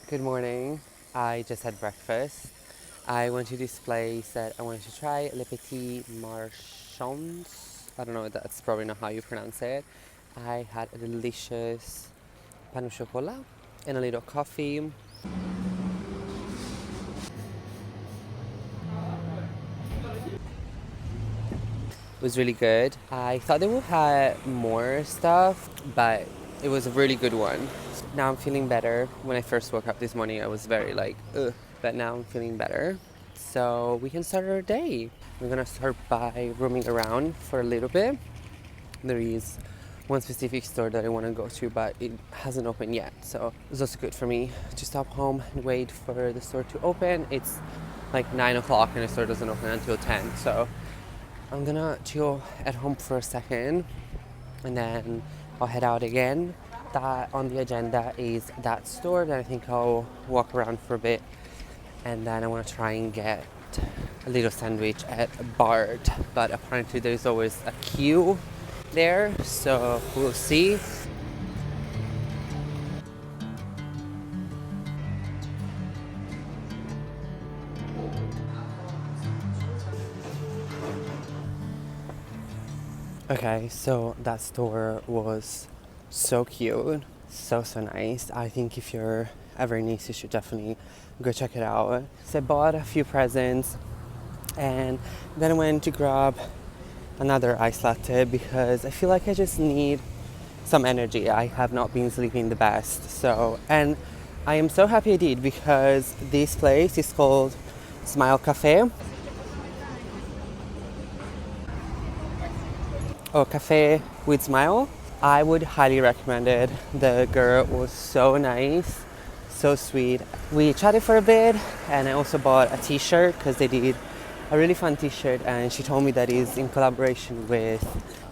Good morning. I just had breakfast. I went to this place that I wanted to try, Le Petits Marchands. I don't know, that's probably not how you pronounce it. I had a delicious pain au chocolat and a little coffee. It was really good. I thought they would have more stuff, but it was a really good one. Now I'm feeling better. When I first woke up this morning, I was very like, ugh, but now I'm feeling better. So we can start our day. We're gonna start by roaming around for a little bit. There is one specific store that I want to go to, but it hasn't opened yet. So it's also good for me to stop home and wait for the store to open. It's like 9 o'clock and the store doesn't open until 10. So I'm gonna chill at home for a second and then I'll head out again. That on the agenda is that store that I think I'll walk around for a bit, and then I want to try and get a little sandwich at Bart, but apparently there's always a queue there, so we'll see. Okay, so that store was so cute, so nice. I think if you're ever in Nice, you should definitely go check it out. So I bought a few presents and then I went to grab another iced latte because I feel like I just need some energy. I have not been sleeping the best, so, and I am so happy I did because this place is called Smile Café. Or Café with Smile. I would highly recommend it. The girl was so nice, so sweet. We chatted for a bit and I also bought a t-shirt because they did a really fun t-shirt and she told me that is in collaboration with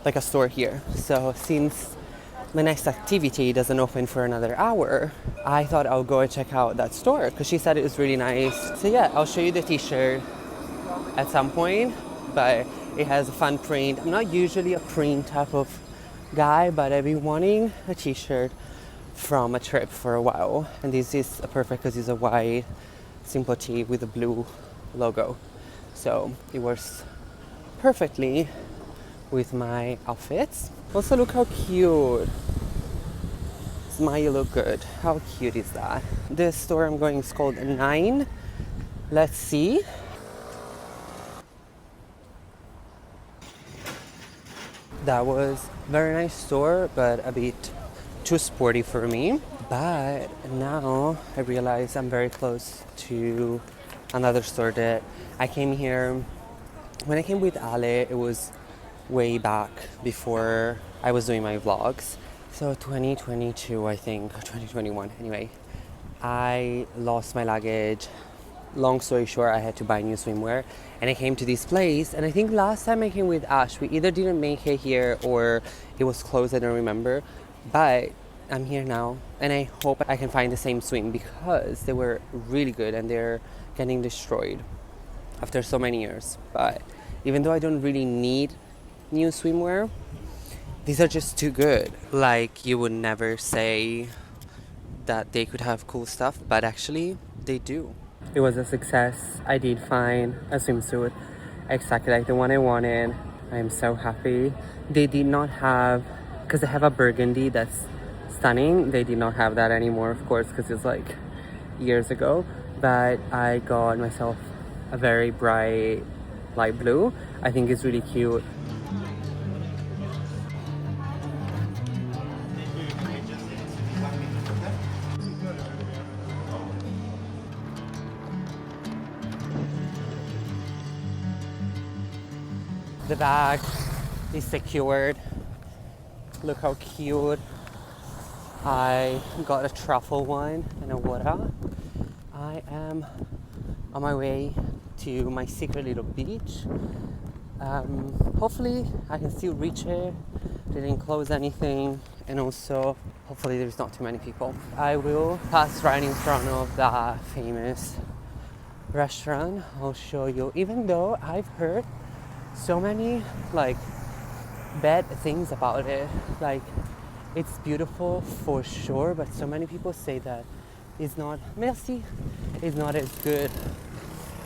like a store here. So since my next activity doesn't open for another hour, I thought I'll go and check out that store because she said it was really nice. So yeah, I'll show you the t-shirt at some point, but it has a fun print. I'm not usually a print type of guy, but I've been wanting a t-shirt from a trip for a while, and this is perfect because it's a white simple tee with a blue logo, so it works perfectly with my outfits. Also, look how cute. Smile, look good. How cute is that? This store I'm going is called 9. Let's see. That was a very nice store, but a bit too sporty for me. But now I realize I'm very close to another store that I came here. When I came with Ale, it was way back before I was doing my vlogs. So 2022, I think, or 2021. Anyway, I lost my luggage. Long story short, I had to buy new swimwear and I came to this place, and I think last time I came with Ash, we either didn't make it here or it was closed, I don't remember, but I'm here now and I hope I can find the same swim because they were really good and they're getting destroyed after so many years. But even though I don't really need new swimwear, these are just too good. Like, you would never say that they could have cool stuff, but actually they do. It was a success. I did find a swimsuit exactly like the one I wanted. I am so happy. They did not have, because they have a burgundy that's stunning, they did not have that anymore, of course, because it's like years ago. But I got myself a very bright light blue. I think it's really cute. The bag is secured. Look how cute. I got a truffle one and a water. I am on my way to my secret little beach. Hopefully I can still reach it. They didn't close anything, and also hopefully there's not too many people. I will pass right in front of the famous restaurant. I'll show you, even though I've heard so many like bad things about it. Like, it's beautiful for sure, but so many people say that is not, merci, is not as good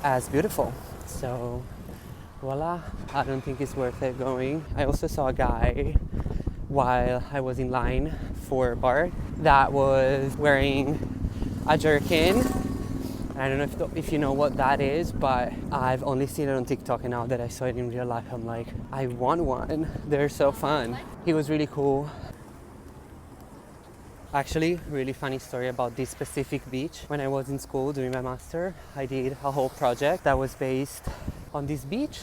as beautiful. So voila, I don't think it's worth it going. I also saw a guy while I was in line for Bart that was wearing a jerkin. I don't know if you know what that is, but I've only seen it on TikTok, and now that I saw it in real life, I'm like, I want one. They're so fun. He was really cool. Actually, really funny story about this specific beach. When I was in school doing my master, I did a whole project that was based on this beach.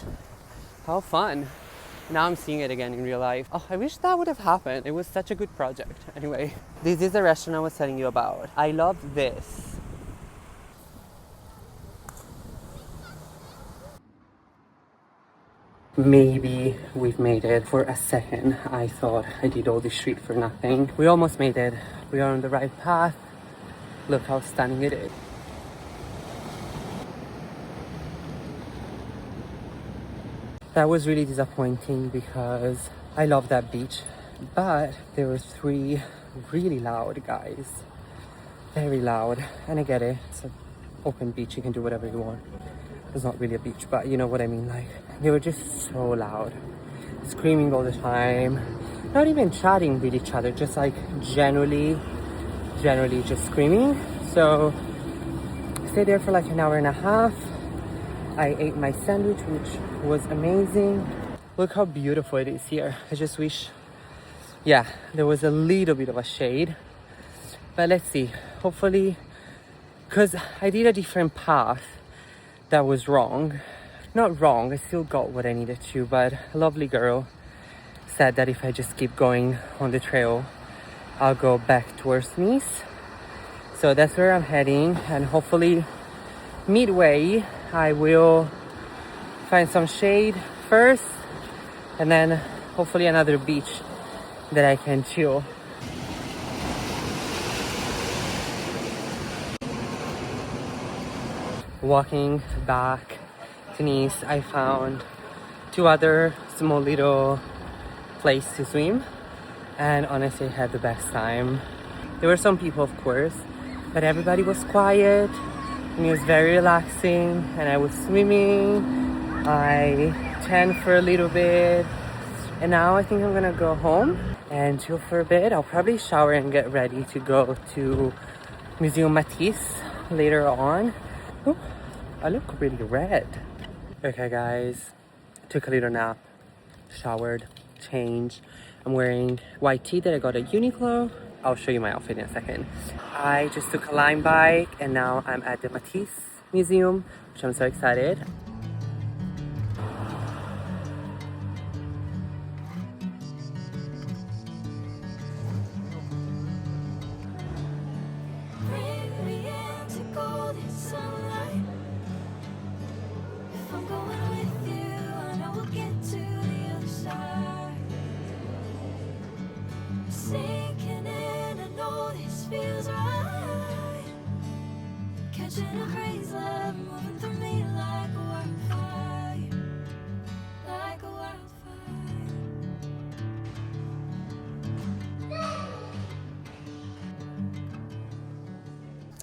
How fun. Now I'm seeing it again in real life. Oh, I wish that would have happened. It was such a good project. Anyway, this is the restaurant I was telling you about. I love this. Maybe we've made it. For a second, I thought I did all this street for nothing. We almost made it. We are on the right path. Look how stunning it is. That was really disappointing because I love that beach, but there were 3 really loud guys. Very loud. And I get it. It's an open beach. You can do whatever you want. It's not really a beach, but you know what I mean. Like, they were just so loud, screaming all the time, not even chatting with each other, just like generally just screaming. So I stayed there for like an hour and a half. I ate my sandwich, which was amazing. Look how beautiful it is here. I just wish, yeah, there was a little bit of a shade, but let's see. Hopefully, because I did a different path that was wrong. Not wrong, I still got what I needed to, but a lovely girl said that if I just keep going on the trail, I'll go back towards Nice. So that's where I'm heading, and hopefully midway I will find some shade first, and then hopefully another beach that I can chill. Walking back to Nice, I found 2 other small little places to swim, and honestly I had the best time. There were some people, of course, but everybody was quiet and it was very relaxing, and I was swimming. I tanned for a little bit, and now I think I'm gonna go home and chill for a bit. I'll probably shower and get ready to go to Museum Matisse later on. Ooh, I look really red. Okay guys, took a little nap, showered, changed. I'm wearing white tee that I got at Uniqlo. I'll show you my outfit in a second. I just took a Lime bike and now I'm at the Matisse Museum, which I'm so excited.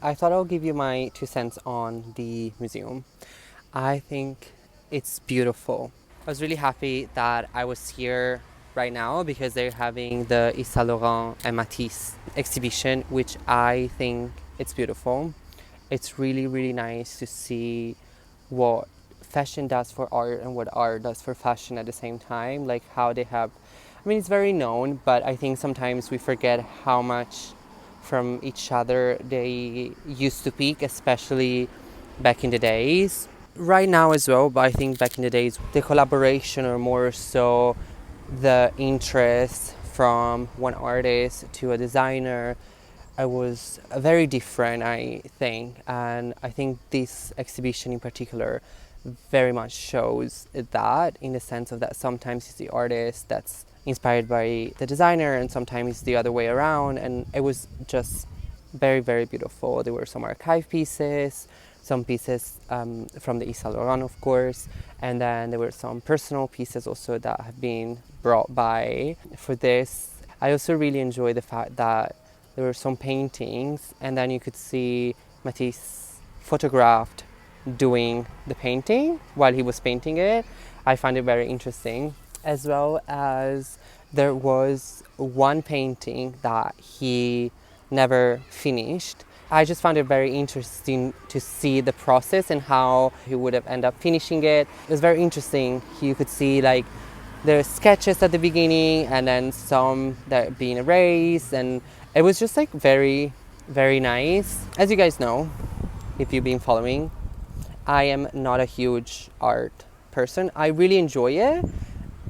I thought I'll give you my 2 cents on the museum. I think it's beautiful. I was really happy that I was here right now because they're having the Yves Saint Laurent and Matisse exhibition, which I think it's beautiful. It's really, really nice to see what fashion does for art and what art does for fashion at the same time. Like how they have, I mean, it's very known, but I think sometimes we forget how much from each other they used to peak, especially back in the days. Right now as well, but I think back in the days, the collaboration or more so the interest from one artist to a designer, I was very different, I think. And I think this exhibition in particular very much shows that, in the sense of that sometimes it's the artist that's inspired by the designer and sometimes it's the other way around, and it was just very, very beautiful. There were some archive pieces, some pieces from the Yves Saint Laurent, of course, and then there were some personal pieces also that have been brought by for this. I also really enjoy the fact that there were some paintings, and then you could see Matisse photographed doing the painting while he was painting it. I found it very interesting, as well as there was one painting that he never finished. I just found it very interesting to see the process and how he would have ended up finishing it. It was very interesting. You could see like the sketches at the beginning and then some that being erased, and it was just like very, very nice. As you guys know, if you've been following, I am not a huge art person. I really enjoy it,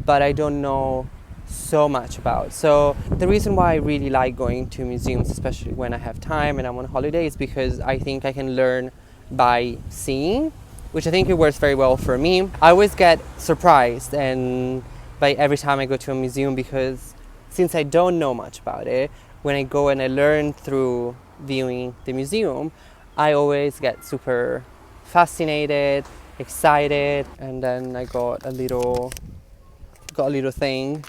but I don't know so much about. So the reason why I really like going to museums, especially when I have time and I'm on holiday, is because I think I can learn by seeing, which I think it works very well for me. I always get surprised and by every time I go to a museum, because since I don't know much about it, when I go and I learn through viewing the museum, I always get super fascinated, excited, and then I got a little thing.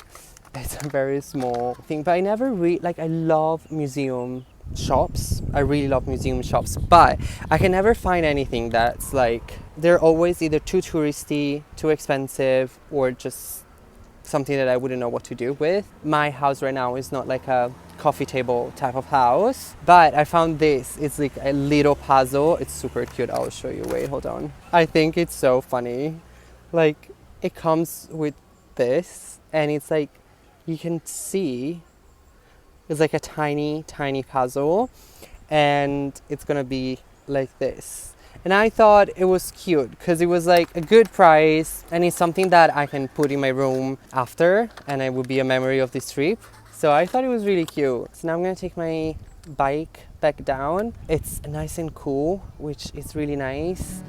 It's a very small thing, but I never I love museum shops. I really love museum shops, but I can never find anything that's like, they're always either too touristy, too expensive, or just something that I wouldn't know what to do with. My house right now is not like a coffee table type of house, but I found this. It's like a little puzzle. It's super cute. I'll show you. Wait, hold on. I think it's so funny. Like, it comes with this, and it's like, you can see it's like a tiny puzzle, and it's gonna be like this. And I thought it was cute because it was like a good price, and it's something that I can put in my room after, and it would be a memory of this trip. So I thought it was really cute. So now I'm gonna take my bike back down. It's nice and cool, which is really nice.